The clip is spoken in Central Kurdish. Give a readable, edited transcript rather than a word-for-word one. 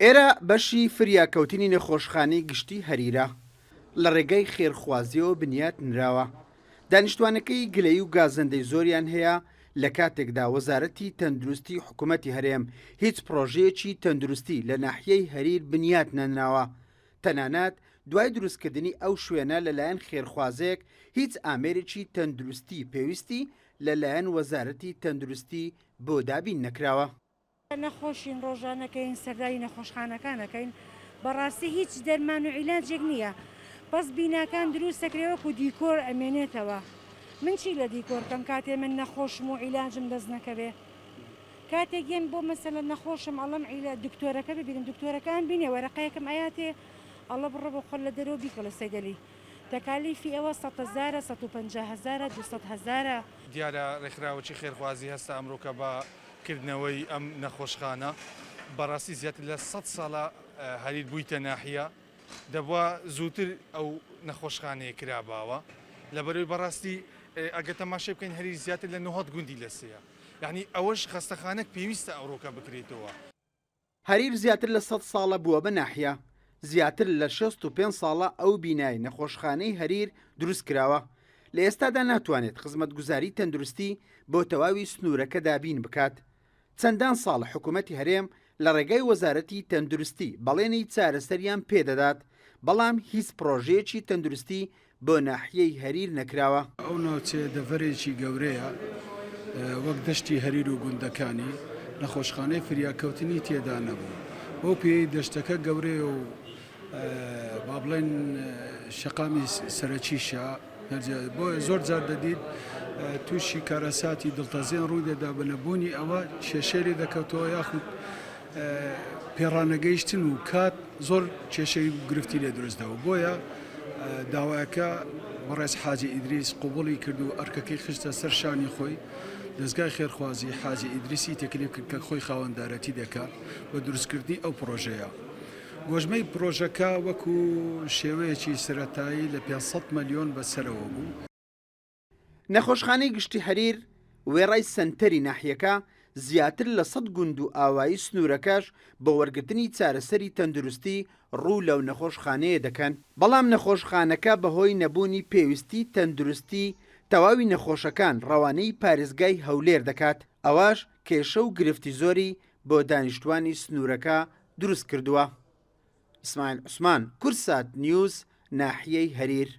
ئێرە بەشی فریاکەوتنی نەخۆشخانەی گشتی هەریرە لە ڕێگەی خێرخوازیەوە بنیات نراوە. دانیشتوانەکەی گلەیی و گازەندەی زۆریان هەیە لە کاتێکدا وەزارەتی تەندروستی حکوومەتی هەرێم هیچ پرۆژەیەکی تەندروستی لە ناحیەی هەریر بنیات نەنراوە. تەنانەت دوای دروستکردنی ئەو شوێنە لەلایەن خێرخوازێک هیچ ئامێرێکی تەندروستی پێویستی لەلایەن وەزارەتی تەندروستی بۆ دابین نەکراوە. نەخۆشین ڕۆژانەکەین سەرداری نەخۆشخانەکانەکەین بەڕاستی هیچ دەرمان و عیلاجێک نییە. بەس بیناکان دروست دەکرێوەکو دیکۆر ئەمێنێتەوە. من چی لە دیکۆرکەم کاتێ من نەخۆشم و عیلاجم دەست نەکەوێ. کاتێک گەم بۆ مەسەلە نەخۆشم ئەڵم دکتۆرەکە ببینم دکتۆرەکان بینێ وەرەقەیەکم ئاياتێ ئەڵە بڕە بۆ خۆل لە دەرەوە بیکە لە سەیدەلی. تەکالیفی ئەوە 100,000 150,000 200,000. دیارە ڕێکخراوەی خێرخوازی هەستا ئەمڕۆکە بە کردنەوەی ئەم نەخۆشخانە بەڕاستی زیاتر لە 100 ساڵە هەریر بوویتە ناحیە دەبووە زووتر ئەو نەخۆشخانەیە کراباوە لەبەرەوەی بەڕاستی ئەگە تەماشای بکەین هەریر زیاتر لە 90 گوندی لەسەیە یعنی ئەوەش خەستەخانەك پێویستە ئەوڕۆکە بکرێتەوە. هەریر زیاتر لە 100 ساڵە بووە بە ناحیە زیاتر لە 65 ساڵە ئەو بینای نەخۆشخانەی هەریر دروست کراوە. لە ئێستادا ناتوانێت خزمەتگوزاری تەندروستی بۆ تەواوی سنوورەکە دابین بکات. چەندان ساڵ حکوومەتی هەرێم لە ڕێگەی وەزارەتی تەندروستی بەڵێنی چارەسەریان پێدەدات بەڵام هیچ پرۆژەیەکی تەندروستی بۆ ناحیەی هەریر نەکراوە. ئەو ناوچێ دەڤەرێکی گەورەیە وەک دەشتی هەریر و گوندەکانی نەخۆشخانەی فریاکەوتنی تێدا نەبوو. بۆ پێی دەشتەکە گەورەیە و با بڵێن شەقامی سەرەکیشە بۆ زۆر جار دەدید تووشی کارەساتی دڵتەزیان ڕووی دەدا بنەبوونی ئەوە کێشەری دەکەوتەوە یاخود پێڕانەگەیشتن و کات زۆر کێشەی گرفتی لێ دروستەوە بۆیە داوایەکە بەڕێز حاجی ئیدریس قوبوڵی کرد و ئەرکەکەی خستە سەر شانی خۆی دەستگای خێرخوازی حاجی ئیدریسی تەکلیف کرد کە خۆی خاوەندارەتی دەکات بە دروستکردنی ئەو پرۆژەیە. گۆژمەی پرۆژەکە وەکو شێوەیەکی سەرەتایی لە 500 ملیۆن بەسەرەوە بوو. نەخۆشخانەی گشتی هەریر وێڕای سنتەری ناحیەکە زیاتر لە 100 گوند و ئاوایی سنوورەکەش بە وەرگرتنی چارەسەری تەندروستی ڕوو لەو نەخۆشخانەیە دەکەن. بەڵام نەخۆشخانەکە بەهۆی نەبوونی پێویستی تەندروستی تەواوی نەخۆشەکان ڕەوانەی پارێزگای هەولێر دەکات. ئەوەش کێشە و گرفتی زۆری بۆ دانیشتوانی سنوورەکە دروست کردووە. ئیسماعیل عوسمان، کورسات نیوز، ناحیەی هەریر.